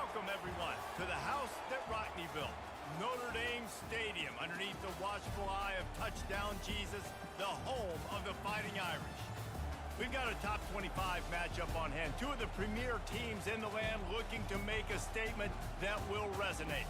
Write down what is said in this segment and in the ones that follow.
Welcome, everyone, to the house that Rockney built, Notre Dame Stadium, underneath the watchful eye of Touchdown Jesus, the home of the Fighting Irish. We've got a top 25 matchup on hand, two of the premier teams in the land looking to make a statement that will resonate.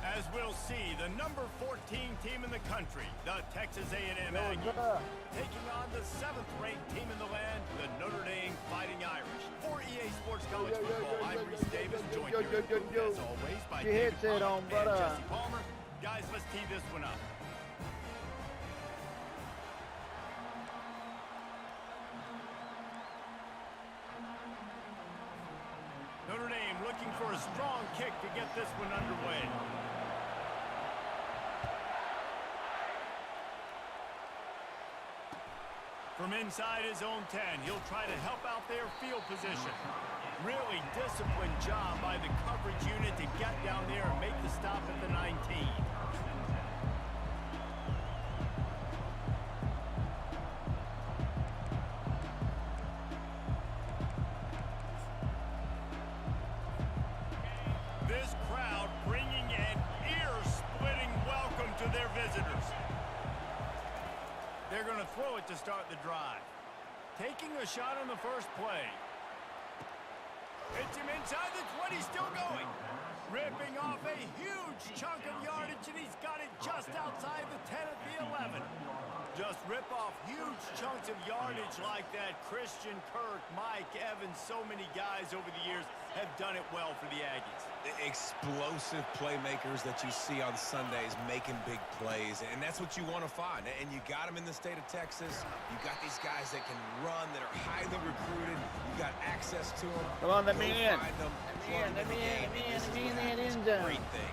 As we'll see, the number 14 team in the country, the Texas A&M Aggies, taking on the 7th-ranked team in the land, the Notre Dame Fighting Irish. For EA Sports College Football, I'm Reese Davis, joined here as always by David Pollack and Jesse Palmer. Guys, let's tee this one up. Notre Dame looking for a strong kick to get this one underway. From inside his own 10, he'll try to help out their field position. Really disciplined job by the coverage unit to get down there and make the stop at the 19. This crowd bringing an ear-splitting welcome to their visitors. They're going to throw it to start the drive. Taking a shot on the first play. Hits him inside the 20, still going. Ripping off a huge chunk of yardage, and he's got it just outside the 10 at the 11. Just rip off huge chunks of yardage like that. Christian, Kirk, Mike, Evans, so many guys over the years have done it well for the Aggies. The explosive playmakers that you see on Sundays making big plays, and that's what you want to find. And you got them in the state of Texas. You got these guys that can run, that are highly recruited. You got access to them. Come on, let me in. Let me in that end zone. Great thing.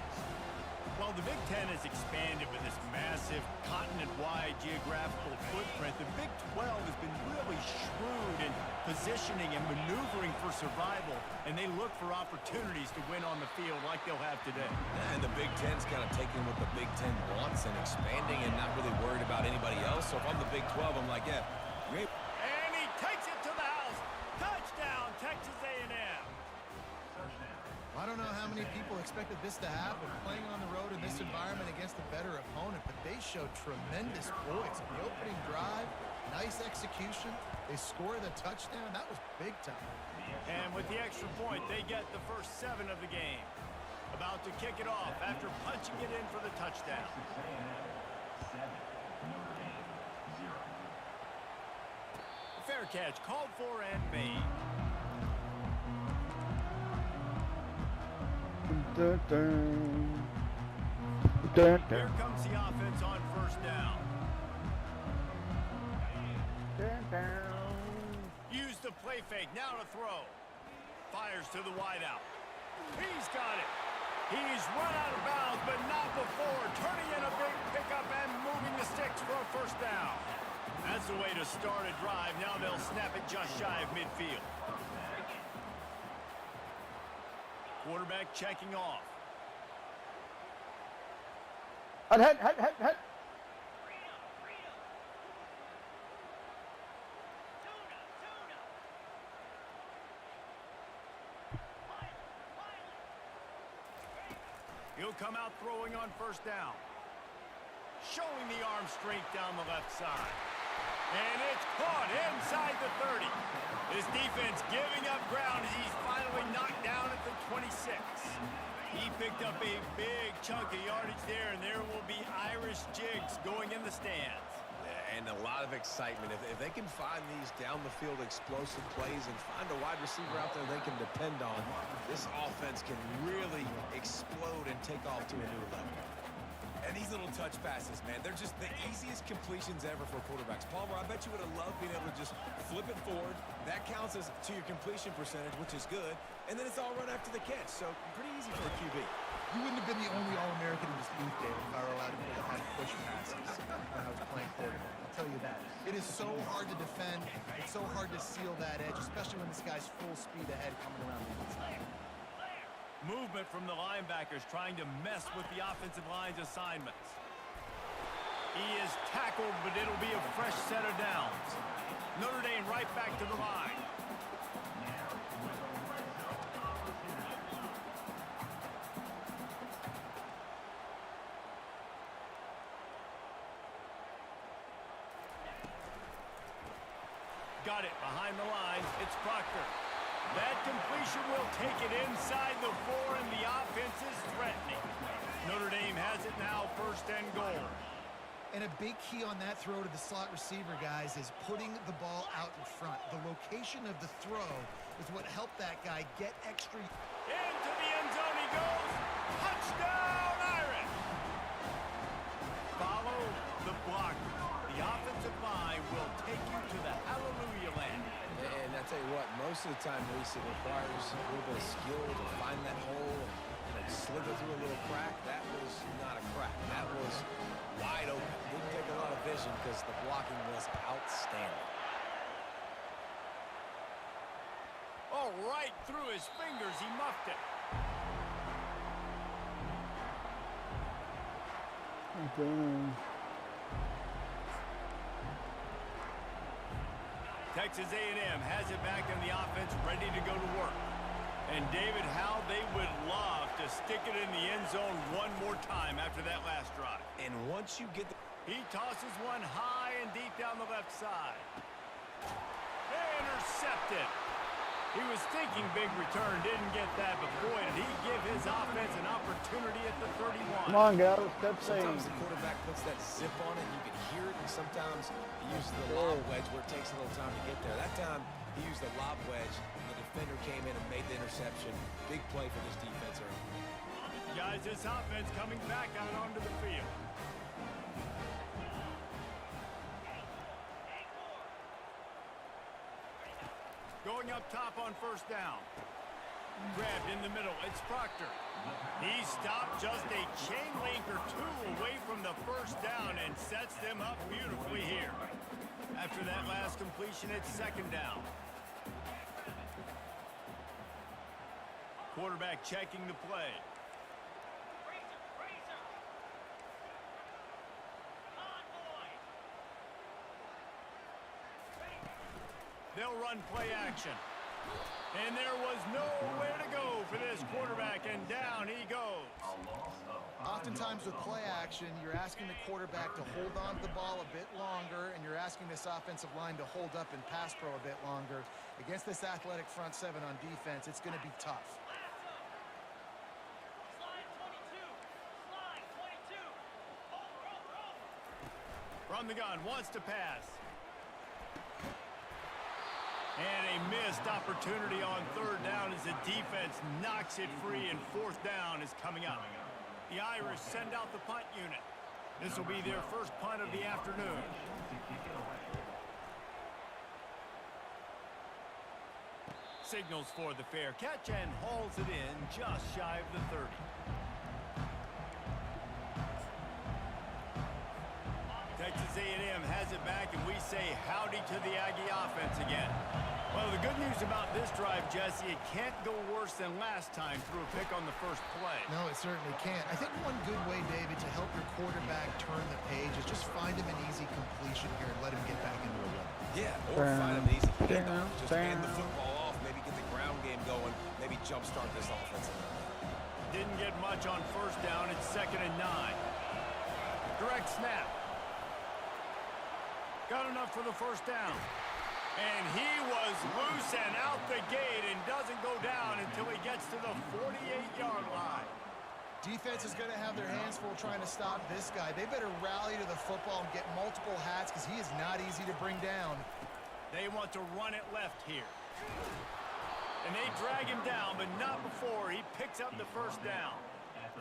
Well, the Big Ten has expanded with this massive continent-wide geographical footprint. The Big 12 has been really shrewd in positioning and maneuvering for survival, and they look for opportunities to win on the field like they'll have today. And the Big Ten's kind of taking what the Big Ten wants and expanding and not really worried about anybody else. So if I'm the Big 12, I'm like, yeah, great. And he takes it to the house. Touchdown, Texas A&M. I don't know how many people expected this to happen, playing on the road in this environment against a better opponent, but they showed tremendous poise. The opening drive, nice execution. They score the touchdown. That was big time. And with the extra point, they get the first 7 of the game. About to kick it off after punching it in for the touchdown. Fair catch called for and made. Dun, dun. Dun, dun. Here comes the offense on first down. Dun, dun. Use the play fake, now to throw. Fires to the wideout. He's got it. He's run out of bounds, but not before. Turning in a big pickup and moving the sticks for a first down. That's the way to start a drive. Now they'll snap it just shy of midfield. Quarterback checking off. Hut. He'll come out throwing on first down. Showing the arm strength down the left side. And it's caught inside the 30. His defense giving up ground as he's finally knocked down at the 26. He picked up a big chunk of yardage there, and there will be Irish jigs going in the stands. And a lot of excitement. If they can find these down-the-field explosive plays and find a wide receiver out there they can depend on, this offense can really explode and take off to a new level. And these little touch passes, man, they're just the easiest completions ever for quarterbacks. Palmer, I bet you would have loved being able to just flip it forward. That counts as to your completion percentage, which is good. And then it's all run after the catch, so pretty easy for a QB. You wouldn't have been the only All-American in this booth, Dave, if I were allowed to pull ahead push passes when I was playing quarterback. I'll tell you that. It is so hard to defend. It's so hard to seal that edge, especially when this guy's full speed ahead coming around the inside. Movement from the linebackers trying to mess with the offensive line's assignments. He is tackled, but it'll be a fresh set of downs. Notre Dame right back to the line. got it behind the lines. It's Proctor. That completion will take it inside the 4, and the offense is threatening. Notre Dame has it now, 1st and goal. And a big key on that throw to the slot receiver, guys, is putting the ball out in front. The location of the throw is what helped that guy get extra. Into the end zone he goes. Touchdown, Irish! Follow the block. The offensive line will take you to the hallelujah land. And I tell you what, most of the time, Reese, it requires a little bit of skill to find that hole and slither through a little crack. That was not a crack. That was wide open. Didn't take a lot of vision because the blocking was outstanding. Oh, right through his fingers, he muffed it. Texas A&M has it back in the offense, ready to go to work. And David, how they would love to stick it in the end zone one more time after that last drive. And once you get the... He tosses one high and deep down the left side. Intercepted. He was thinking big return, didn't get that, but boy, did he give his offense an opportunity at the 31. Come on, guys. Step Sometimes save. the quarterback puts that zip on it, and you can hear it, and sometimes he uses the lob wedge where it takes a little time to get there. That time, he used the lob wedge, and the defender came in and made the interception. Big play for this defense early. Guys, this offense coming back out onto the field. Going up top on 1st down. Grabbed in the middle. It's Proctor. He stopped just a chain link or 2 away from the 1st down and sets them up beautifully here. After that last completion, it's 2nd down. Quarterback checking the play. They'll run play action. And there was nowhere to go for this quarterback, and down he goes. Oftentimes with play action, you're asking the quarterback to hold on to the ball a bit longer, and you're asking this offensive line to hold up in pass pro a bit longer. Against this athletic front 7 on defense, it's going to be tough. From the gun, wants to pass. And a missed opportunity on 3rd down as the defense knocks it free, and 4th down is coming up. The Irish send out the punt unit. This will be their first punt of the afternoon. Signals for the fair catch and hauls it in just shy of the 30. Texas A&M has it back, and we say howdy to the Aggie offense again. Well, the good news about this drive, Jesse, it can't go worse than last time through a pick on the 1st play. No, it certainly can't. I think one good way, David, to help your quarterback turn the page is just find him an easy completion here and let him get back into a run. Yeah, or find him an easy handoff. Just hand the football off, maybe get the ground game going, maybe jumpstart this offense. Didn't get much on 1st down. It's 2nd and 9. Direct snap. Got enough for the 1st down. And he was loose and out the gate and doesn't go down until he gets to the 48-yard line. Defense is going to have their hands full trying to stop this guy. They better rally to the football and get multiple hats because he is not easy to bring down. They want to run it left here. And they drag him down, but not before he picks up the 1st down.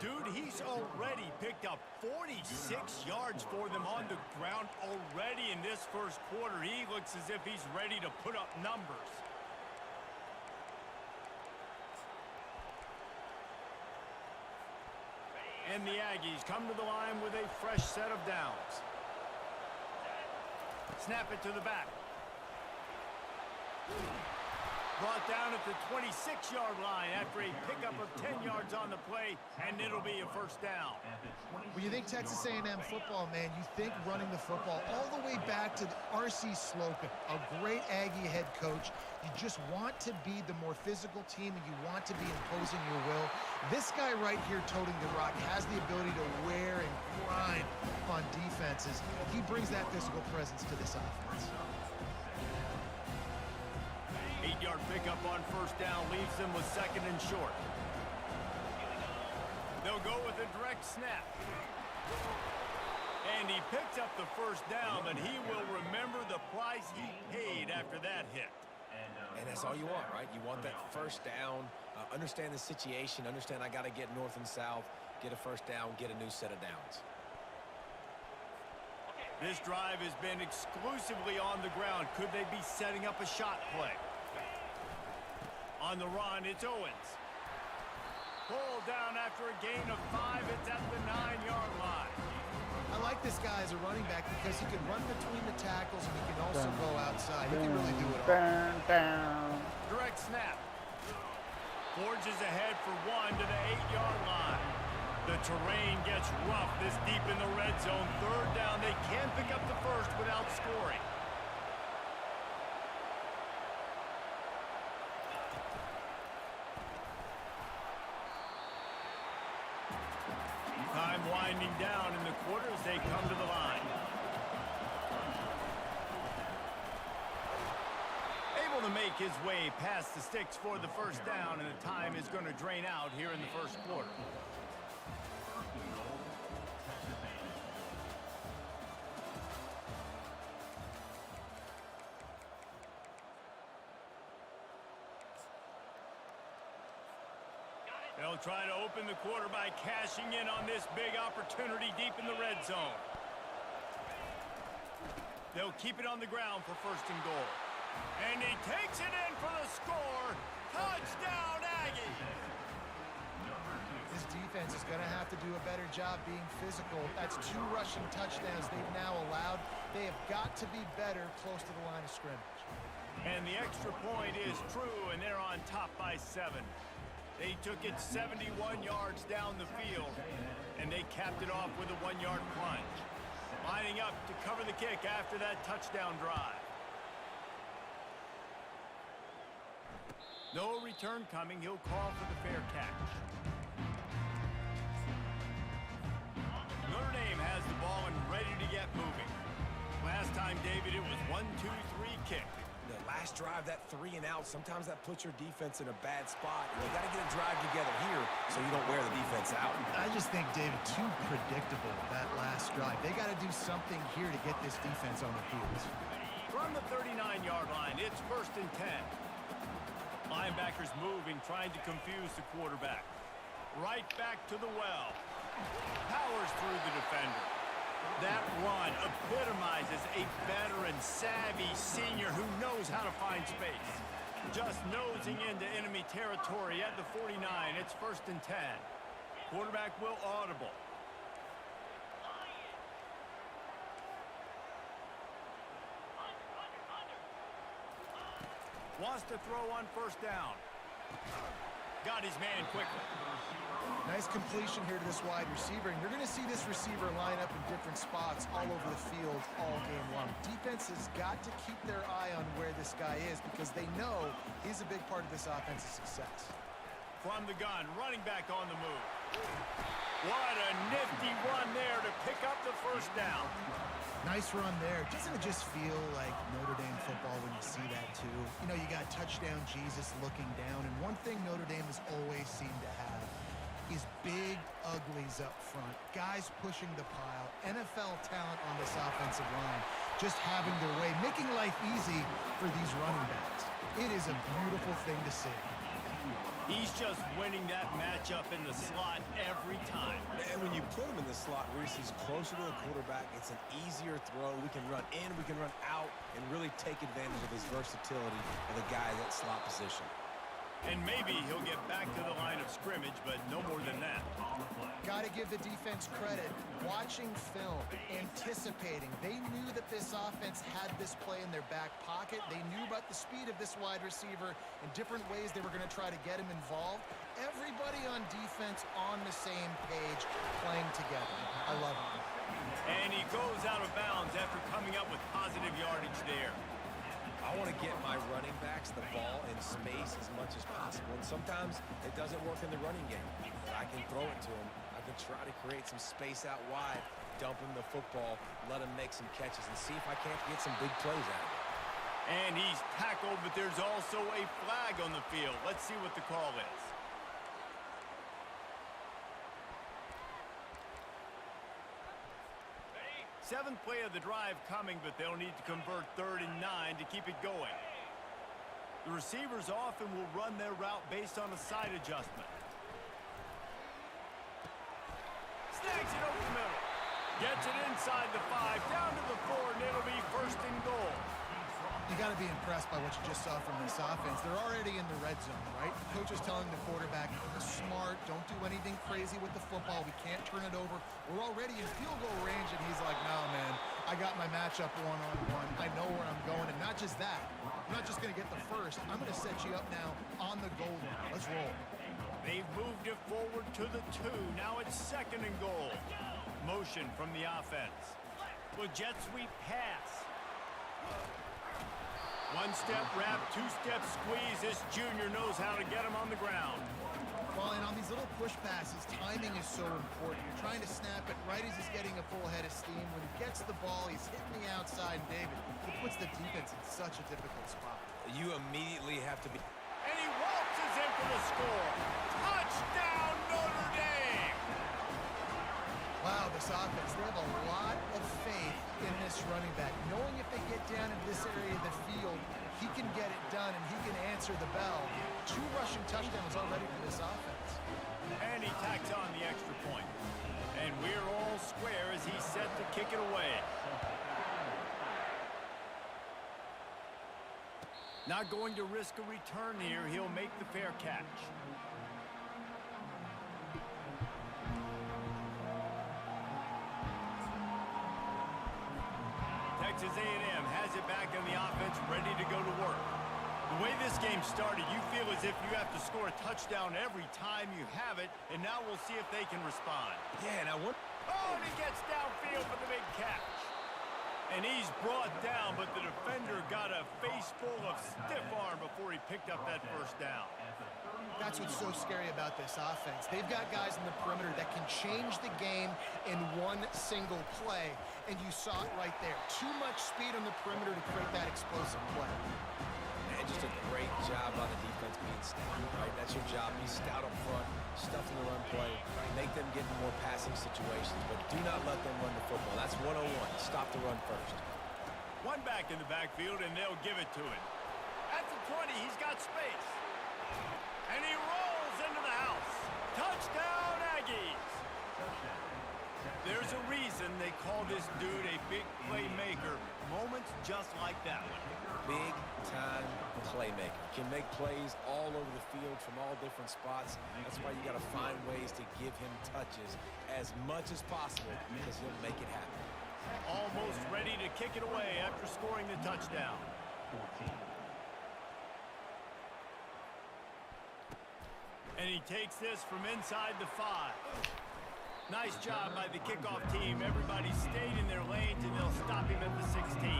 Dude, he's already picked up 46 yards for them on the ground already in this 1st quarter. He looks as if he's ready to put up numbers. And the Aggies come to the line with a fresh set of downs. Snap it to the back. Brought down at the 26-yard line after a pickup of 10 yards on the play, and it'll be a 1st down. When you think Texas A&M football, man, you think running the football all the way back to R.C. Slocum, a great Aggie head coach. You just want to be the more physical team, and you want to be imposing your will. This guy right here toting the rock has the ability to wear and grind on defenses. He brings that physical presence to this offense. Pickup on first down leaves them with second and short. They'll go with a direct snap. And he picks up the first down, but he will remember the price he paid after that hit. And that's all you want, right? You want that first down, understand the situation, understand I got to get north and south, get a first down, get a new set of downs. This drive has been exclusively on the ground. Could they be setting up a shot play? On the run, it's Owens. Pulled down after a gain of 5. It's at the 9-yard line. I like this guy as a running back because he can run between the tackles and he can also go outside. He can really do it all. Direct snap. Forges ahead for 1 to the 8-yard line. The terrain gets rough this deep in the red zone. Third down, they can pick up the first without scoring. Time winding down in the quarter as they come to the line. Able to make his way past the sticks for the first down, and the time is going to drain out here in the first quarter. They'll try to open the quarter by cashing in on this big opportunity deep in the red zone. They'll keep it on the ground for first and goal. And he takes it in for the score. Touchdown, Aggies! This defense is going to have to do a better job being physical. That's 2 rushing touchdowns they've now allowed. They have got to be better close to the line of scrimmage. And the extra point is true, and they're on top by 7. They took it 71 yards down the field, and they capped it off with a 1-yard plunge. Lining up to cover the kick after that touchdown drive. No return coming. He'll call for the fair catch. Notre Dame has the ball and ready to get moving. Last time, David, it was 1-2-3 kick. The last drive, that 3 and out, sometimes that puts your defense in a bad spot. You got to get a drive together here so you don't wear the defense out. I just think, David, too predictable, that last drive. They got to do something here to get this defense on the heels. From the 39-yard line, it's first and 10. Linebackers moving, trying to confuse the quarterback. Right back to the well. Powers through the defender. That run epitomizes a veteran, savvy senior who knows how to find space. Just nosing into enemy territory at the 49. It's first and 10. Quarterback will audible. Wants to throw on first down. Got his man quickly. Nice completion here to this wide receiver, and you're going to see this receiver line up in different spots all over the field all game long. Defense has got to keep their eye on where this guy is because they know he's a big part of this offense's success. From the gun, running back on the move. What a nifty run there to pick up the first down. Nice run there. Doesn't it just feel like Notre Dame football when you see that too? You know, you got touchdown Jesus looking down, and one thing Notre Dame has always seemed to have is big uglies up front. Guys pushing the pile. NFL talent on this offensive line. Just having their way. Making life easy for these running backs. It is a beautiful thing to see. He's just winning that matchup in the slot every time. And when you put him in the slot, Reese, he's closer to the quarterback. It's an easier throw. We can run in, we can run out, and really take advantage of his versatility of the guy in that slot position. And maybe he'll get back to the line of scrimmage, but no more than that. Got to give the defense credit. Watching film, anticipating. They knew that this offense had this play in their back pocket. They knew about the speed of this wide receiver and different ways they were going to try to get him involved. Everybody on defense on the same page, playing together. I love it. And he goes out of bounds after coming up with positive yardage there. I want to get my running backs the ball in space as much as possible. And sometimes it doesn't work in the running game. But I can throw it to them. I can try to create some space out wide, dump him the football, let him make some catches, and see if I can't get some big plays out of it. And he's tackled, but there's also a flag on the field. Let's see what the call is. Seventh play of the drive coming, but they'll need to convert 3rd and 9 to keep it going. The receivers often will run their route based on a side adjustment. Snags it over the middle. Gets it inside the 5, down to the 4, and it'll be 1st and goal. You got to be impressed by what you just saw from this offense. They're already in the red zone, right? The coach is telling the quarterback, smart, don't do anything crazy with the football. We can't turn it over. We're already in field goal range, and he's like, no, man, I got my matchup one-on-one. I know where I'm going, and not just that. I'm not just going to get the first. I'm going to set you up now on the goal line. Let's roll. They've moved it forward to the 2. Now it's 2nd and goal. Motion from the offense. Well, jet sweep pass. One-step wrap, two-step squeeze. This junior knows how to get him on the ground. Well, and on these little push passes, timing is so important. You're trying to snap it right as he's getting a full head of steam. When he gets the ball, he's hitting the outside, and David, he puts the defense in such a difficult spot. You immediately have to be... And he waltzes in for the score. Touchdown, Notre Dame! Wow, this offense, they have a lot of faith in this running back. Knowing if they get down into this area of the field, he can get it done and he can answer the bell. 2 rushing touchdowns already for this offense. And he tacks on the extra point. And we're all square as he's set to kick it away. Not going to risk a return here. He'll make the fair catch. Texas A&M has it back on the offense, ready to go to work. The way this game started, you feel as if you have to score a touchdown every time you have it, and now we'll see if they can respond. Yeah, now what... Oh, and he gets downfield for the big catch. And he's brought down, but the defender got a face full of stiff arm before he picked up that first down. That's what's so scary about this offense. They've got guys in the perimeter that can change the game in one single play, and you saw it right there. Too much speed on the perimeter to create that explosive play. Man, just a great job on the defense being stout, right? That's your job. Be stout up front, stuff in the run play, make them get in more passing situations, but do not let them run the football. That's 101. Stop the run first. One back in the backfield, and they'll give it to him. At the 20, he's got space. And he rolls into the house. Touchdown, Aggies! There's a reason they call this dude a big playmaker. Moments just like that one. Big-time playmaker. Can make plays all over the field from all different spots. That's why you got to find ways to give him touches as much as possible because he'll make it happen. Almost ready to kick it away after scoring the touchdown. And he takes this from inside the 5. Nice job by the kickoff team. Everybody stayed in their lanes, and they'll stop him at the 16.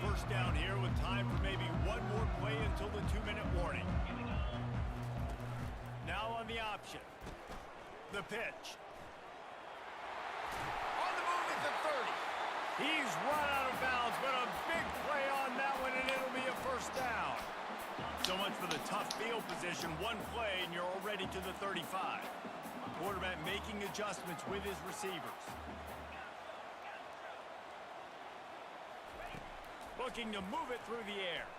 First down here with time for maybe one more play until the 2-minute warning. Now on the option. The pitch. On the move at the 30. He's run out of bounds, but a big play on that one, and it'll be a first down. So much for the tough field position. One play, and you're already to the 35. Quarterback making adjustments with his receivers. Looking to move it through the air.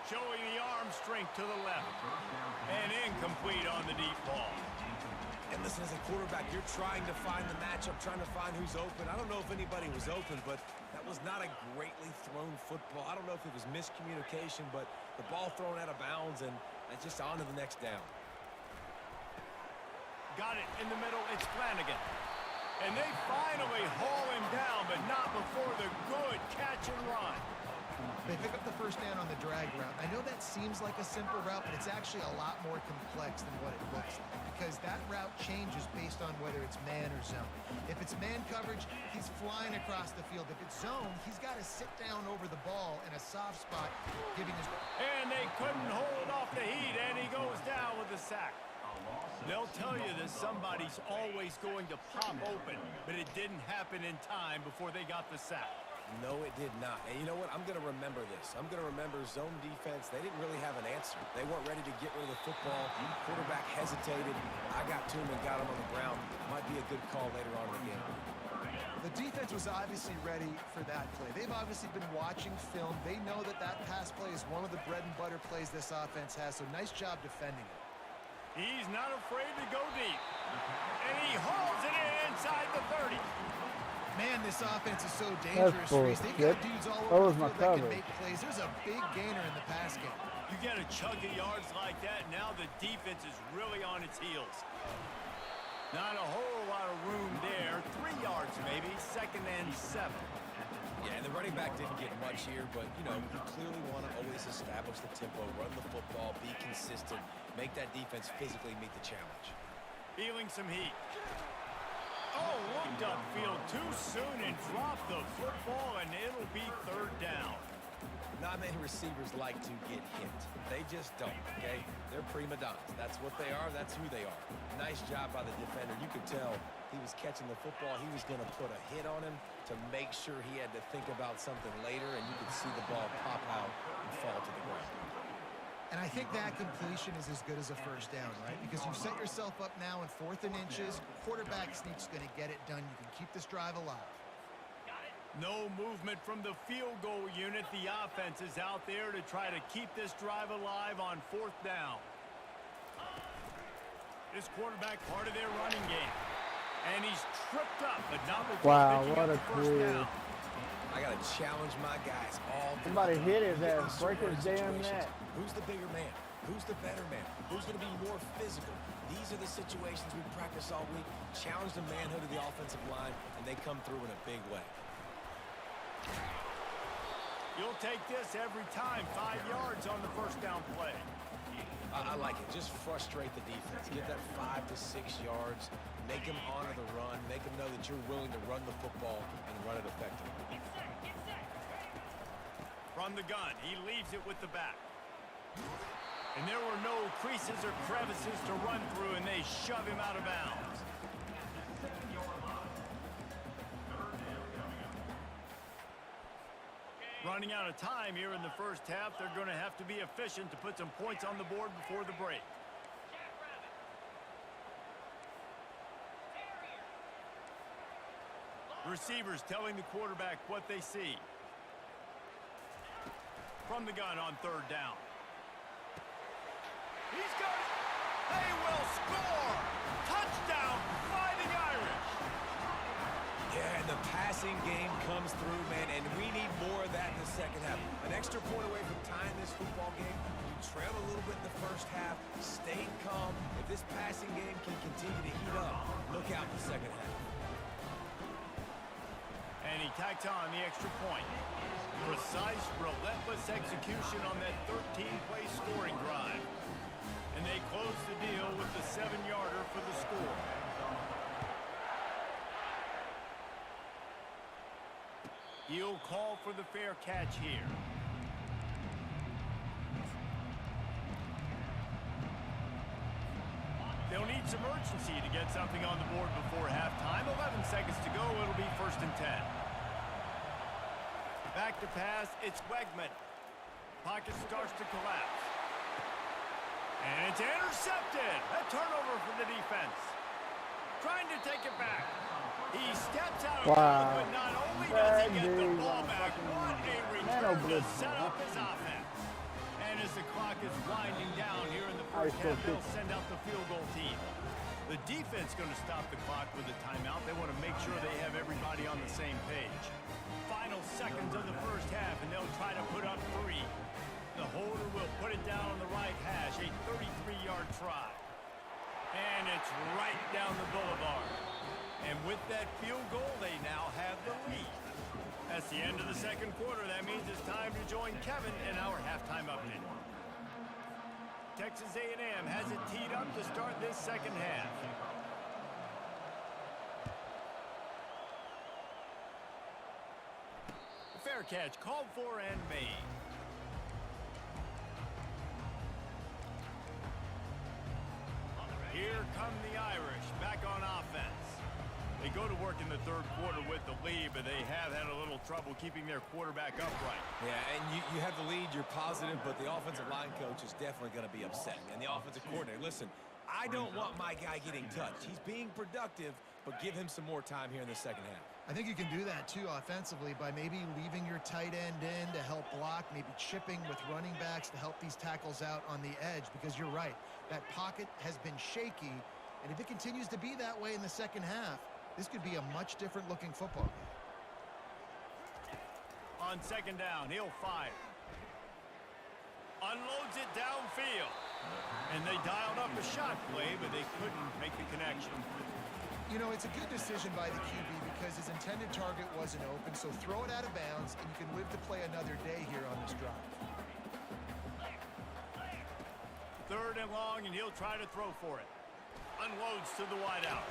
Showing the arm strength to the left. And incomplete on the deep ball. And listen, as a quarterback, you're trying to find the matchup, trying to find who's open. I don't know if anybody was open, but that was not a greatly thrown football. I don't know if it was miscommunication, but the ball thrown out of bounds, and just on to the next down. Got it in the middle. It's Flanagan. And they finally haul him down, but not before the good catch and run. They pick up the first down on the drag route. I know that seems like a simple route, but it's actually a lot more complex than what it looks like because that route changes based on whether it's man or zone. If it's man coverage, he's flying across the field. If it's zone, he's got to sit down over the ball in a soft spot, giving his... And they couldn't hold off the heat, and he goes down with the sack. They'll tell you that somebody's always going to pop open, but it didn't happen in time before they got the sack. No, it did not. And you know what? I'm going to remember this. I'm going to remember zone defense. They didn't really have an answer. They weren't ready to get rid of the football. Quarterback hesitated. I got to him and got him on the ground. Might be a good call later on in the game. The defense was obviously ready for that play. They've obviously been watching film. They know that that pass play is one of the bread and butter plays this offense has, so nice job defending it. He's not afraid to go deep. And he hauls it in inside the 30. Man, this offense is so dangerous, Reese. They've got dudes all That over was the my field that can cover. make plays. There's a big gainer in the pass game. You get a chunk of yards like that, now the defense is really on its heels. Not a whole lot of room there. 3 yards maybe, 2nd and 7. Yeah, and the running back didn't get much here, but, you know, you clearly want to always establish the tempo, run the football, be consistent, make that defense physically meet the challenge. Feeling some heat. Oh, looked upfield too soon and dropped the football, and it'll be 3rd down. Not many receivers like to get hit. They just don't, okay? They're prima donnas. That's what they are. That's who they are. Nice job by the defender. You could tell he was catching the football. He was going to put a hit on him to make sure he had to think about something later, and you could see the ball pop out and fall to the ground. And I think that completion is as good as a 1st down, right? Because you set yourself up now in 4th and inches. Quarterback sneak's going to get it done. You can keep this drive alive. No movement from the field goal unit. The offense is out there to try to keep this drive alive on 4th down. This quarterback part of their running game. And he's tripped up, but not before picking up the 1st down. I got to challenge my guys all day. Somebody hit his Get in ass, break his damn situations. neck. Who's the bigger man? Who's the better man? Who's going to be more physical? These are the situations we practice all week. Challenge the manhood of the offensive line, and they come through in a big way. You'll take this every time. 5 yards on the 1st down play. I like it. Just frustrate the defense. Get that 5 to 6 yards. Make them honor the run. Make them know that you're willing to run the football and run it effectively. From the gun, he leaves it with the back. And there were no creases or crevices to run through, and they shove him out of bounds. Running out of time here in the 1st half, they're going to have to be efficient to put some points on the board before the break. Receivers telling the quarterback what they see. From the gun on 3rd down. He's got it. They will score. Touchdown, Fighting Irish. Yeah, and the passing game comes through, man, and we need more of that in the 2nd half. An extra point away from tying this football game. You trail a little bit in the 1st half, stay calm. If this passing game can continue to heat up, look out in the 2nd half. And he tacks on the extra point. Precise, relentless execution on that 13-play scoring drive. And they close the deal with the 7-yarder for the score. He'll call for the fair catch here. They'll need some urgency to get something on the board before halftime. 11 seconds to go. It'll be 1st and 10. Back to pass. It's Wegman. Pocket starts to collapse. And it's intercepted. A turnover for the defense. Trying to take it back. He steps out of bounds, but not only does he get the ball back, what a return to set up his offense. And as the clock is winding down here in the 1st half, they'll send out the field goal team. The defense going to stop the clock with a timeout. They want to make sure they have everybody on the same page. Final seconds of the 1st half, and they'll try to put up 3. The holder will put it down on the right hash, a 33-yard try. And it's right down the boulevard. And with that field goal, they now have the lead. That's the end of the 2nd quarter. That means it's time to join Kevin in our halftime update. Texas A&M has it teed up to start this 2nd half. The fair catch called for and made. come the Irish, back on offense. They go to work in the third quarter with the lead, but they have had a little trouble keeping their quarterback upright. Yeah, and you have the lead, you're positive, but the offensive line coach is definitely going to be upset. And the offensive coordinator, listen, I don't want my guy getting touched. He's being productive, but give him some more time here in the second half. I think you can do that, too, offensively, by maybe leaving your tight end in to help block, maybe chipping with running backs to help these tackles out on the edge, because you're right. That pocket has been shaky, and if it continues to be that way in the second half, this could be a much different looking football game. On second down, he'll fire. Unloads it downfield. And they dialed up a shot play, but they couldn't make the connection. You know, it's a good decision by the QB because his intended target wasn't open, so throw it out of bounds, and you can live to play another day here on this drive. Third and long, and he'll try to throw for it. Unloads to the wideout.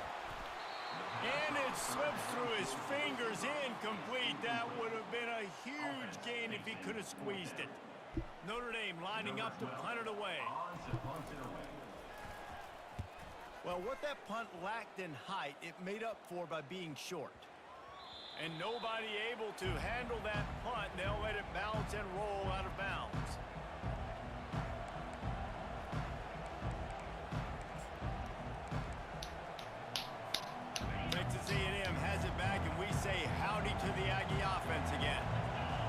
And it slips through his fingers, incomplete. That would have been a huge gain if he could have squeezed it. Notre Dame lining up to punt it away. Well, what that punt lacked in height, it made up for by being short. And nobody able to handle that punt. They'll let it bounce and roll out of bounds. Texas A&M has it back, and we say howdy to the Aggie offense again.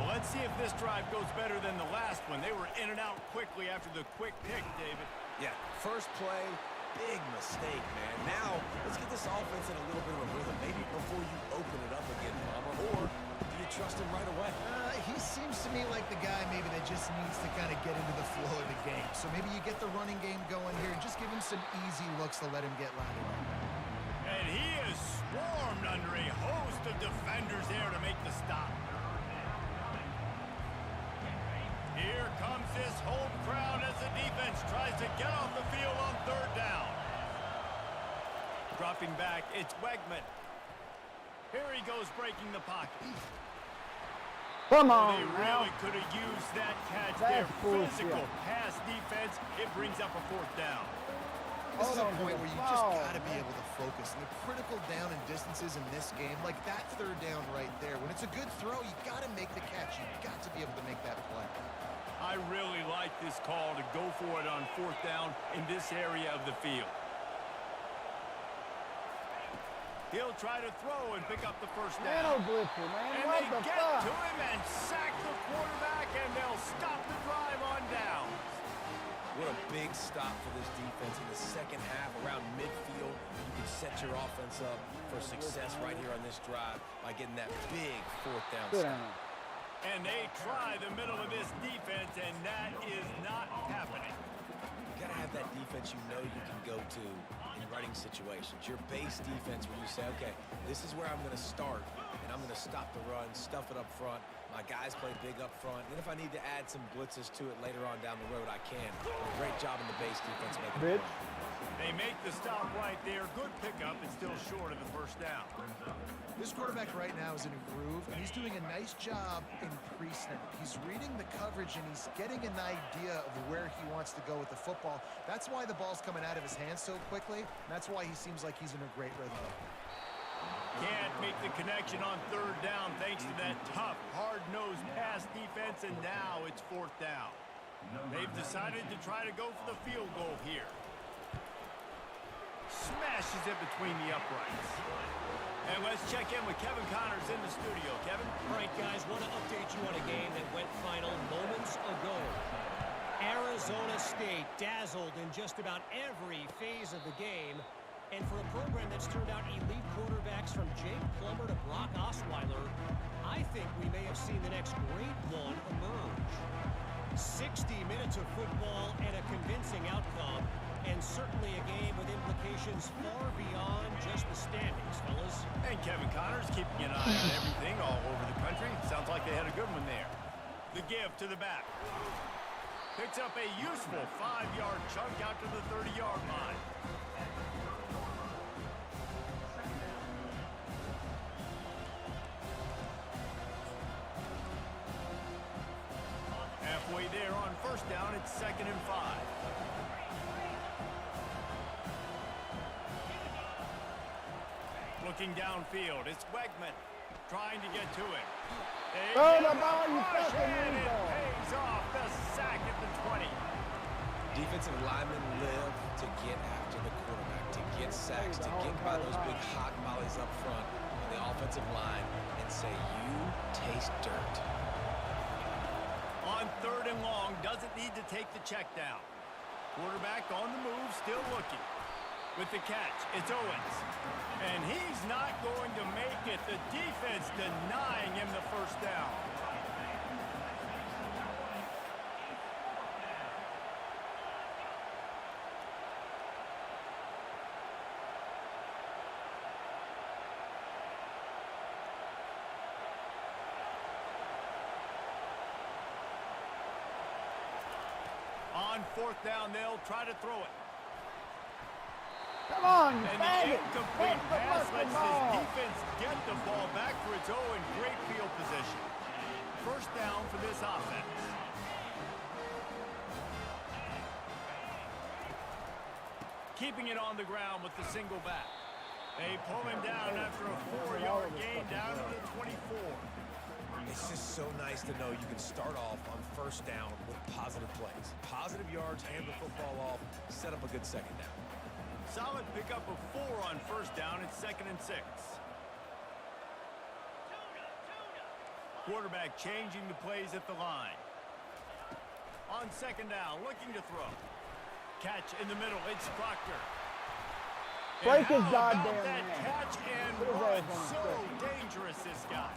Well, let's see if this drive goes better than the last one. They were in and out quickly after the quick pick, David. Yeah, first play, big mistake, man. Now, let's get this offense in a little bit of a rhythm. Maybe before you open it up again, Palmer, or do you trust him right away? He seems to me like the guy maybe that just needs to kind of get into the flow of the game. So maybe you get the running game going here and just give him some easy looks to let him get lateral. And he is swarmed under a host of defenders there to make the stop. Here comes this home crowd as the defense tries to get off the field on third down. Dropping back, it's Wegman. Here he goes breaking the pocket. Come on, They now. really could have used that catch That's there. bullshit. Physical pass defense, it brings up a fourth down. This is a Hold on to point the where you just ball, got to be man. able to focus. And the critical down and distances in this game, like that third down right there, when it's a good throw, you got to make the catch. You got to be able to make that play. I really like this call to go for it on fourth down in this area of the field. He'll try to throw and pick up the first Man, down. oh, blitzer, man. And What they the get fuck? to him and sack the quarterback, and they'll stop the drive on down. What a big stop for this defense in the second half around midfield. You can set your offense up for success right here on this drive by getting that big fourth down Sit stop. down. And they try the middle of this defense, and that is not happening. You got to have that defense you know you can go to in running situations. Your base defense where you say, okay, this is where I'm going to start, and I'm going to stop the run, stuff it up front. My guys play big up front. And if I need to add some blitzes to it later on down the road, I can. Great job in the base defense making it. They make the stop right there. Good pickup. It's still short of the first down. This quarterback right now is in a groove, and he's doing a nice job in pre-snap. He's reading the coverage, and he's getting an idea of where he wants to go with the football. That's why the ball's coming out of his hands so quickly, and that's why he seems like he's in a great rhythm. Can't make the connection on third down thanks to that tough, hard-nosed pass defense, and now it's fourth down. They've decided to try to go for the field goal here. Smashes it between the uprights. And let's check in with Kevin Connors in the studio. Kevin? All right, guys, want to update you on a game that went final moments ago. Arizona State dazzled in just about every phase of the game. And for a program that's turned out elite quarterbacks from Jake Plummer to Brock Osweiler, I think we may have seen the next great one emerge. 60 minutes of football and a convincing outcome, and certainly a game with implications far beyond just the standings, fellas. And Kevin Connors keeping an eye on everything all over the country. Sounds like they had a good one there. The give to the back. Picks up a useful 5-yard chunk out to the 30-yard line. Halfway there on first down, it's 2nd and 5. Looking downfield, it's Wegman trying to get to it. Throw the ball, you Rush, fucking and it weasel. pays off the sack at the 20. Defensive linemen live to get after the quarterback, to get sacks, to get by those big hot mollies up front on the offensive line and say, you taste dirt. On 3rd and long, doesn't need to take the check down. Quarterback on the move, still looking. With the catch, it's Owens. And he's not going to make it. The defense denying him the first down. On 4th down, they'll try to throw it. Come on, you And the faggot. incomplete Catch the pass fucking lets ball. this defense get the ball back for its own. Great field position. First down for this offense. Keeping it on the ground with the single back. They pull him down after a 4-yard gain down to the 24. It's just so nice to know you can start off on first down with positive plays. Positive yards, hand the football off, set up a good second down. Solid pickup of 4 on first down. It's 2nd and 6. Quarterback changing the plays at the line. On 2nd down, looking to throw. Catch in the middle. It's Proctor. Break his And how about goddamn that neck. catch and Put his run? ass on So the dangerous, this guy.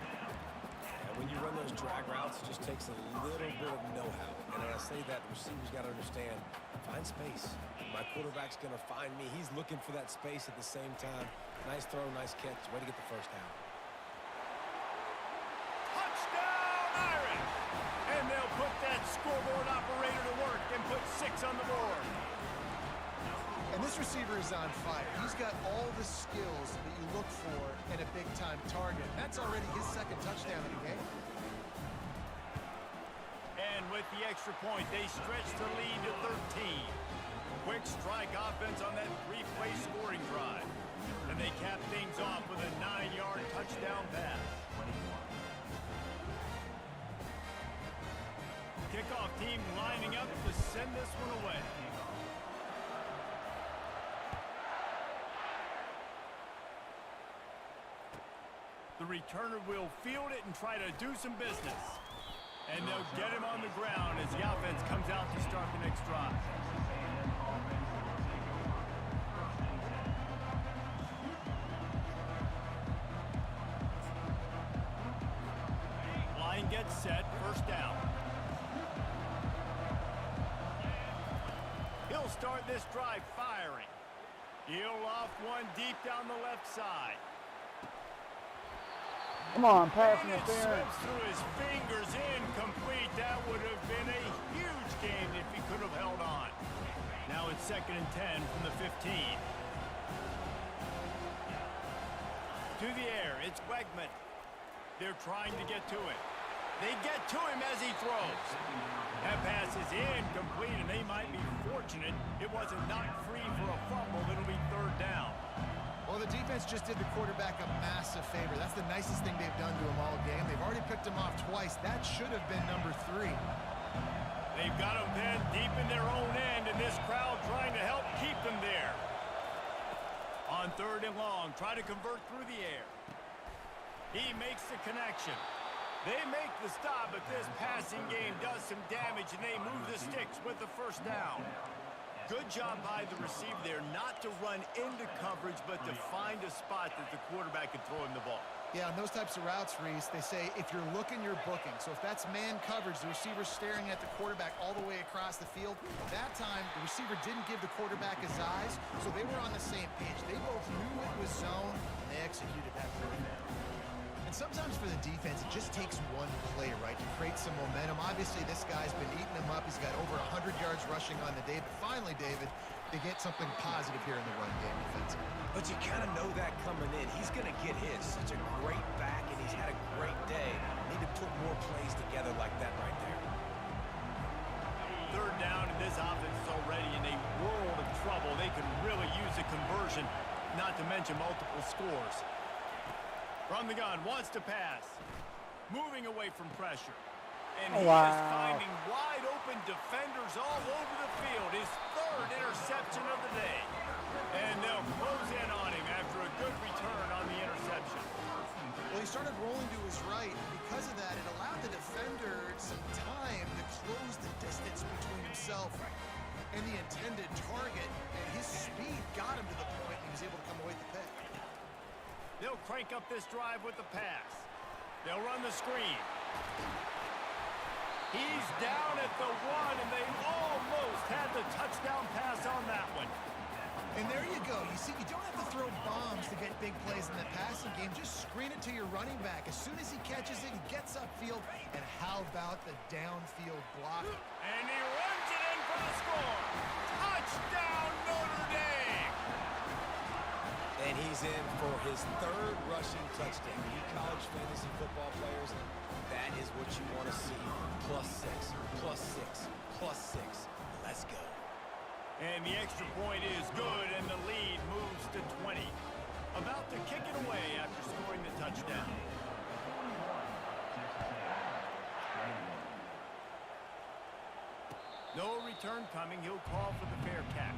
And when you run those drag routes, it just takes a little bit of know-how. And when I say that, the receiver's got to understand, find space. My quarterback's going to find me. He's looking for that space at the same time. Nice throw, nice catch. Way to get the first down. Touchdown, Irish! And they'll put that scoreboard operator to work and put 6 on the board. And this receiver is on fire. He's got all the skills that you look for in a big-time target. That's already his 2nd touchdown of the game. And with the extra point, they stretch the lead to 13. Quick strike offense on that 3-play scoring drive. And they cap things off with a 9-yard touchdown pass. Kickoff team lining up to send this one away. The returner will field it and try to do some business. And they'll get him on the ground as the offense comes out to start the next drive. Line gets set, first down. He'll start this drive firing. He'll off one deep down the left side. Come on, pass And it interference. slips through his fingers, incomplete. That would have been a huge gain if he could have held on. Now it's 2nd and 10 from the 15. To the air, it's Wegman. They're trying to get to it. They get to him as he throws. That pass is incomplete, and they might be fortunate it wasn't knocked free for a fumble. It'll be 3rd down. Well, the defense just did the quarterback a massive favor. That's the nicest thing they've done to him all game. They've already picked him off twice. That should have been number 3. They've got him then deep in their own end, and this crowd trying to help keep them there. On 3rd and long, try to convert through the air. He makes the connection. They make the stop, but this passing game does some damage, and they move the sticks with the first down. Good job by the receiver there not to run into coverage, but to find a spot that the quarterback can throw him the ball. Yeah, on those types of routes, Reese, they say if you're looking, you're booking. So if that's man coverage, the receiver's staring at the quarterback all the way across the field. That time, the receiver didn't give the quarterback his eyes, so they were on the same page. They both knew it was zone, and they executed that really well. And sometimes for the defense, it just takes one play, right, to create some momentum. Obviously, this guy's been eating them up. He's got over 100 yards rushing on the day. But finally, David, they get something positive here in the run game defensively. But you kind of know that coming in. He's going to get his. Such a great back, and he's had a great day. Need to put more plays together like that right there. 3rd down, and this offense is already in a world of trouble. They can really use a conversion, not to mention multiple scores. From the gun, wants to pass. Moving away from pressure. And Oh, he wow. is finding wide open defenders all over the field. His third interception of the day. And they'll close in on him after a good return on the interception. Well, he started rolling to his right. Because of that, it allowed the defender some time to close the distance between himself and the intended target. And his speed got him to the point he was able to come away with the pick. They'll crank up this drive with the pass. They'll run the screen. He's down at the 1, and they almost had the touchdown pass on that one. And there you go. You see, you don't have to throw bombs to get big plays in the passing game. Just screen it to your running back. As soon as he catches it, he gets upfield. And how about the downfield block? And he runs it in for the score. Touchdown, Notre Dame! And he's in for his third rushing touchdown. You college fantasy football players, that is what you want to see. +6, +6, +6. Let's go. And the extra point is good, and the lead moves to 20. About to kick it away after scoring the touchdown. No return coming. He'll call for the fair catch.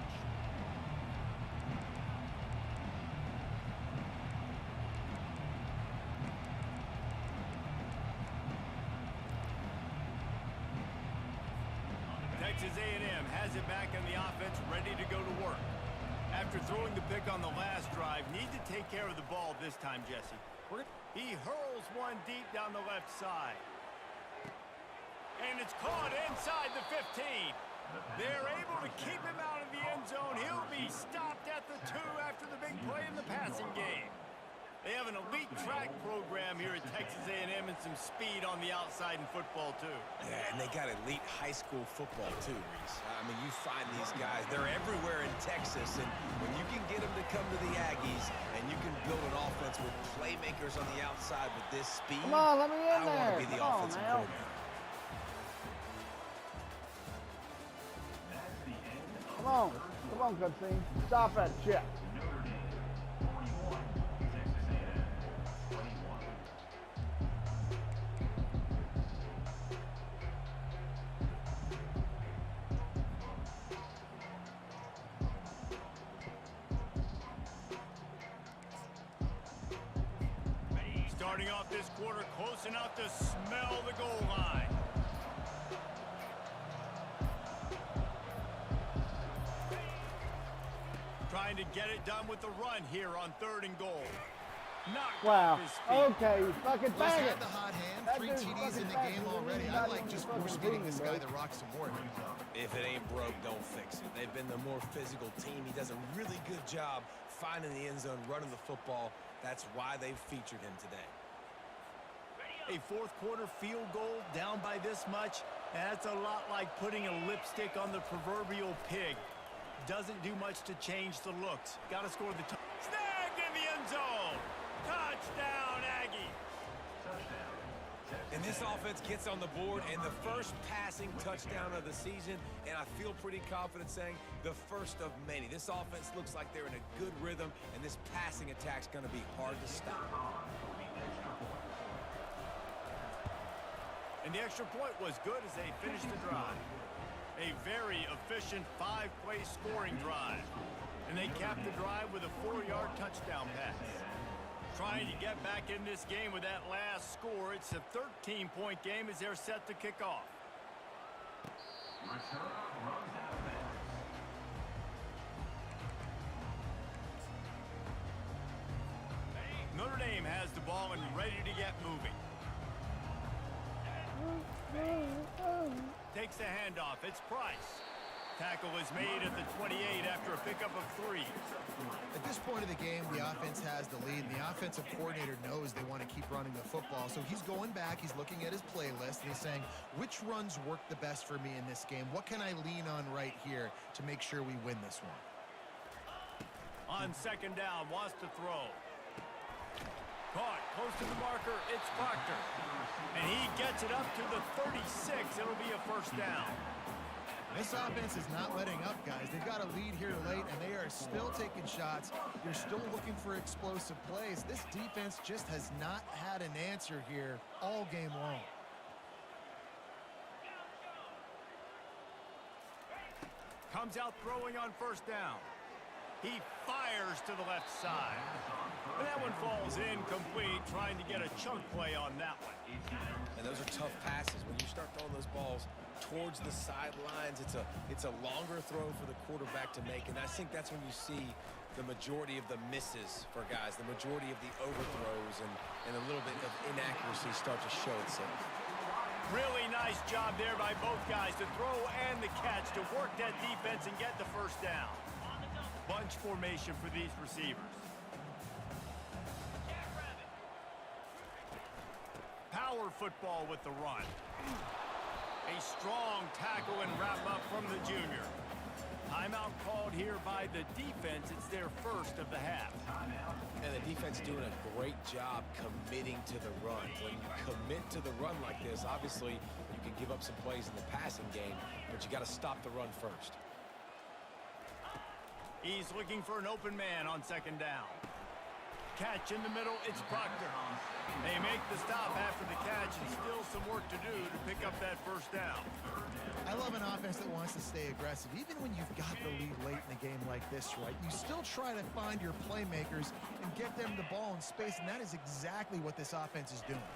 Texas A&M has it back on the offense, ready to go to work. After throwing the pick on the last drive, need to take care of the ball this time, Jesse. He hurls one deep down the left side. And it's caught inside the 15. They're able to keep him out of the end zone. He'll be stopped at the 2 after the big play in the passing game. They have an elite track program here at Texas A&M and some speed on the outside in football, too. Yeah, and they got elite high school football, too, Reese. I mean, you find these guys, they're everywhere in Texas, and when you can get them to come to the Aggies and you can build an offense with playmakers on the outside with this speed, Come on, let me in I want there. to be the Come on, offensive man. coordinator. Come on, cutscene. Stop that shit. Starting off this quarter close enough to smell the goal line. Trying to get it done with the run here on 3rd and goal. Knocked Wow. off his feet. Okay, fucking Well, he's bang it. had the hot hand, That 3 dude's TDs in fucking the fast. game He's already. not I even like just fucking force feeding this breathing, guy bro. the rock some more. If it ain't broke, don't fix it. They've been the more physical team. He does a really good job finding the end zone, running the football. That's why they've featured him today. A 4th quarter field goal down by this much. That's a lot like putting a lipstick on the proverbial pig. Doesn't do much to change the looks. Got to score the snagged in the end zone. Touchdown, Aggie. And this offense gets on the board, and the first passing touchdown of the season, and I feel pretty confident saying the first of many. This offense looks like they're in a good rhythm, and this passing attack's going to be hard to stop. And the extra point was good as they finished the drive. A very efficient 5-play scoring drive. And they capped the drive with a 4-yard touchdown pass. Trying to get back in this game with that last score. It's a 13-point game as they're set to kick off. Notre Dame has the ball and ready to get moving. Takes the handoff. It's Price. Tackle is made at the 28 after a pickup of 3. At this point of the game, the offense has the lead, and the offensive coordinator knows they want to keep running the football. So he's going back, he's looking at his playlist, and he's saying, which runs work the best for me in this game? What can I lean on right here to make sure we win this one? On 2nd down, wants to throw. Caught close to the marker. It's Proctor. And he gets it up to the 36. It'll be a 1st down. This offense is not letting up, guys. They've got a lead here late, and they are still taking shots. They're still looking for explosive plays. This defense just has not had an answer here all game long. Comes out throwing on first down. He fires to the left side. And that one falls incomplete, trying to get a chunk play on that one. And those are tough passes. When you start throwing those balls towards the sidelines, it's a longer throw for the quarterback to make. And I think that's when you see the majority of the misses for guys, the majority of the overthrows and a little bit of inaccuracy start to show itself. Really nice job there by both guys to throw and the catch to work that defense and get the first down. Bunch formation for these receivers. Power football with the run. A strong tackle and wrap up from the junior. Timeout called here by the defense. It's their first of the half. And the defense doing a great job committing to the run. When you commit to the run like this, obviously you can give up some plays in the passing game, but you got to stop the run first. He's looking for an open man on second down. Catch in the middle, it's Proctor. They make the stop after the catch and still some work to do to pick up that first down. I love an offense that wants to stay aggressive. Even when you've got the lead late in the game like this, right, you still try to find your playmakers and get them the ball in space, and that is exactly what this offense is doing.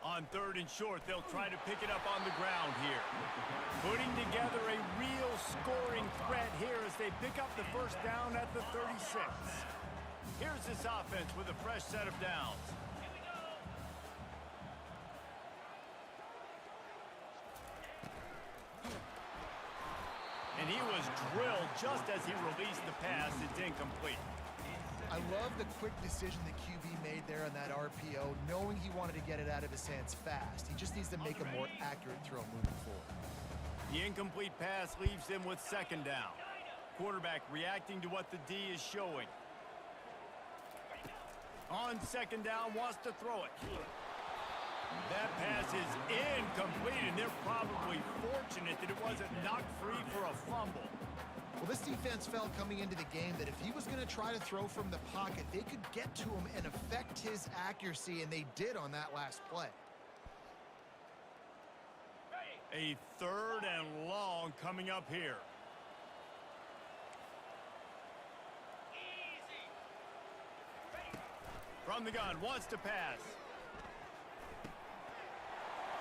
On third and short, they'll try to pick it up on the ground here. Putting together a real scoring threat here as they pick up the first down at the 36. Here's this offense with a fresh set of downs. And he was drilled just as he released the pass. It's incomplete. I love the quick decision the QB made there on that RPO, knowing he wanted to get it out of his hands fast. He just needs to make a more accurate throw moving forward. The incomplete pass leaves them with second down. Quarterback reacting to what the D is showing. On second down, wants to throw it. That pass is incomplete, and they're probably fortunate that it wasn't knocked free for a fumble. Well, this defense felt coming into the game that if he was going to try to throw from the pocket, they could get to him and affect his accuracy, and they did on that last play. A third and long coming up here. From the gun, wants to pass.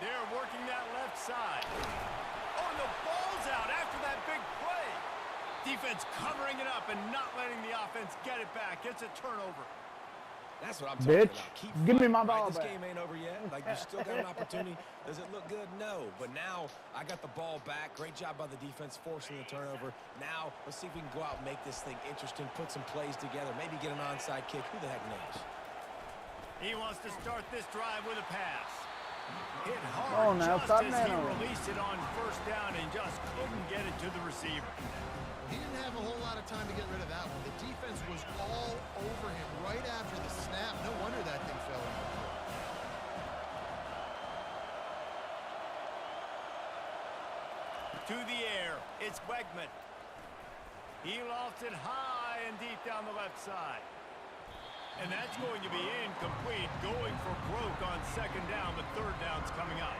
They're working that left side. Oh, and the ball's out after that big play. Defense covering it up and not letting the offense get it back. It's a turnover. That's what I'm talking Bitch, about. Keep give me fighting, my right? ball This back. game ain't over yet. Like, you still got an opportunity. Does it look good? No. But now I got the ball back. Great job by the defense forcing the turnover. Now let's see if we can go out and make this thing interesting, put some plays together, maybe get an onside kick. Who the heck knows? He wants to start this drive with a pass. Hit hard Oh, now just stop as now. he released it on first down and just couldn't get it to the receiver. He didn't have a whole lot of time to get rid of that one. The defense was all over him right after the snap. No wonder that thing fell in. To the air, it's Wegman. He lofts it high and deep down the left side. And that's going to be incomplete, going for broke on second down, but third down's coming up.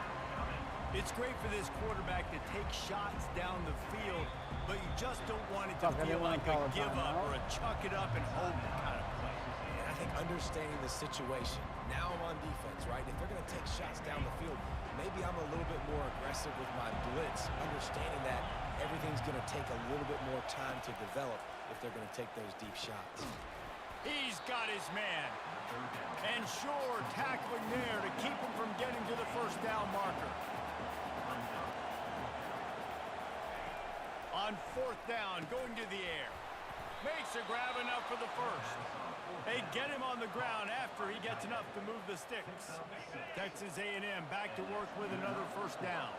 It's great for this quarterback to take shots down the field, but you just don't want it to feel like a give up or a chuck it up and hope kind of play. And I think understanding the situation. Now I'm on defense, right? If they're going to take shots down the field, maybe I'm a little bit more aggressive with my blitz, understanding that everything's going to take a little bit more time to develop if they're going to take those deep shots. He's got his man. And sure, tackling there to keep him from getting to the first down marker. On fourth down, going to the air. Makes a grab enough for the first. They get him on the ground after he gets enough to move the sticks. Texas A&M back to work with another first down.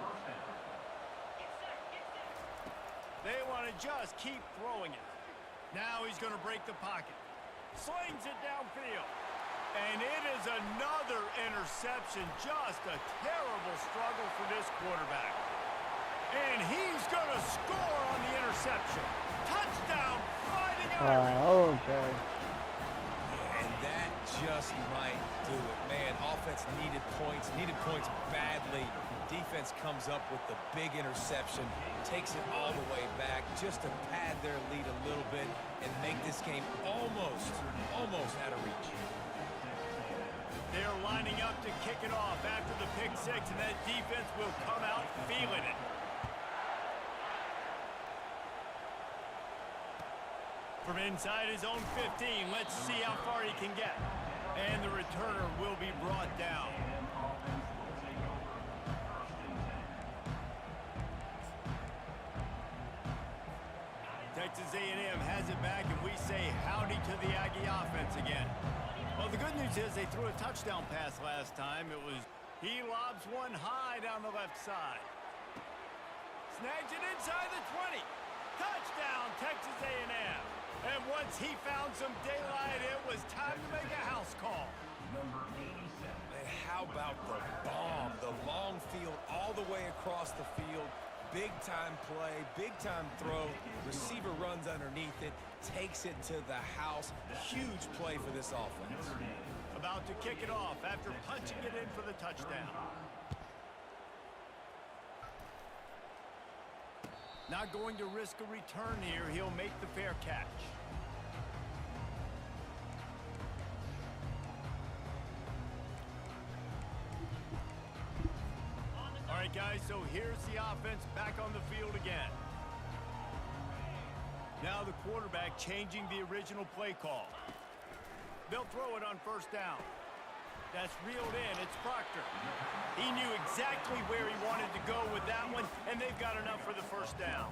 They want to just keep throwing it. Now he's going to break the pocket. Slings it downfield. And it is another interception. Just a terrible struggle for this quarterback. And he's going to score on the interception. Touchdown, Fighting Irish. Okay. And that just might do it. Man, offense needed points badly. Defense comes up with the big interception, takes it all the way back just to pad their lead a little bit and make this game almost out of reach. They're lining up to kick it off after the pick six, and that defense will come out feeling it. From inside his own 15, let's see how far he can get. And the returner will be brought down. Texas A&M has it back, and we say howdy to the Aggie offense again. Well, the good news is they threw a touchdown pass last time. He lobs one high down the left side. Snags it inside the 20. Touchdown, Texas A&M. And once he found some daylight, it was time to make a house call. Man, how about the bomb? The long field all the way across the field. Big-time play, big-time throw. Receiver runs underneath it, takes it to the house. Huge play for this offense. About to kick it off after punching it in for the touchdown. Not going to risk a return here. He'll make the fair catch. All right, guys, so here's the offense back on the field again. Now the quarterback changing the original play call. They'll throw it on first down. That's reeled in. It's Proctor. He knew exactly where he wanted to go with that one, and they've got enough for the first down.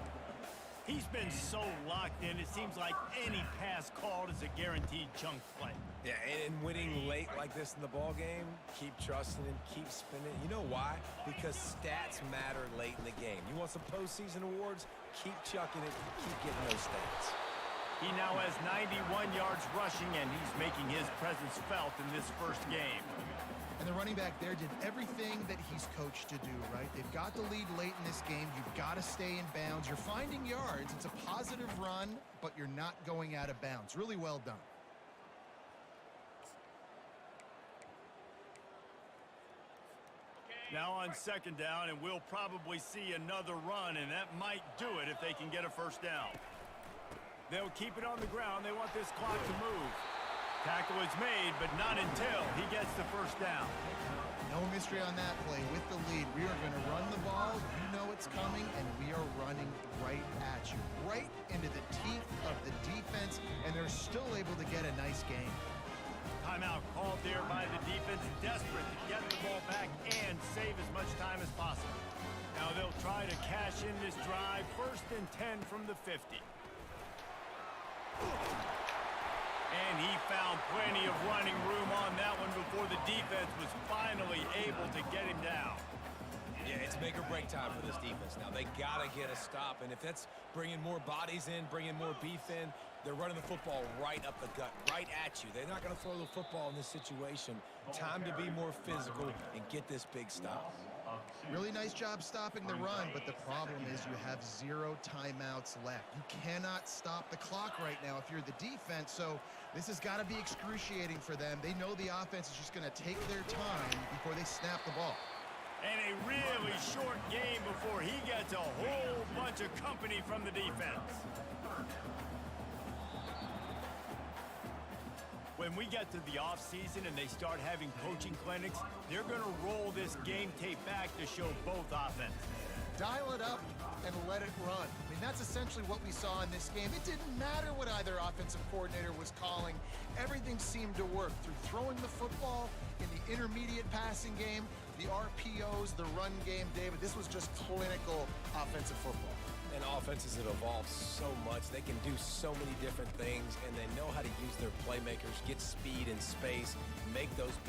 He's been so locked in, it seems like any pass called is a guaranteed chunk play. Yeah, and winning late like this in the ball game, keep trusting him, keep spinning. You know why? Because stats matter late in the game. You want some postseason awards? Keep chucking it, keep getting those stats. He now has 91 yards rushing, and he's making his presence felt in this first game. And the running back there did everything that he's coached to do, right? They've got the lead late in this game. You've got to stay in bounds. You're finding yards. It's a positive run, but you're not going out of bounds. Really well done. Now on second down, and we'll probably see another run, and that might do it if they can get a first down. They'll keep it on the ground. They want this clock to move. Tackle is made, but not until he gets the first down. No mystery on that play. With the lead, we are going to run the ball. You know it's coming, and we are running right at you. Right into the teeth of the defense, and they're still able to get a nice game. Timeout called there by the defense, desperate to get the ball back and save as much time as possible. Now they'll try to cash in this drive. 1st and 10 from the 50. And he found plenty of running room on that one before the defense was finally able to get him down. Yeah, it's make or break time for this defense. Now, they got to get a stop, and if that's bringing more bodies in, bringing more beef in, they're running the football right up the gut, right at you. They're not going to throw the football in this situation. Time to be more physical and get this big stop. Really nice job stopping the run, but the problem is you have 0 timeouts left. You cannot stop the clock right now if you're the defense, so this has got to be excruciating for them. They know the offense is just going to take their time before they snap the ball. And a really short game before he gets a whole bunch of company from the defense. When we get to the offseason and they start having coaching clinics, they're going to roll this game tape back to show both offenses. Dial it up and let it run. I mean, that's essentially what we saw in this game. It didn't matter what either offensive coordinator was calling. Everything seemed to work through throwing the football in the intermediate passing game, the RPOs, the run game, David. This was just clinical offensive football. And offenses have evolved so much. They can do so many different things, and they know how to use their playmakers, get speed and space, make those big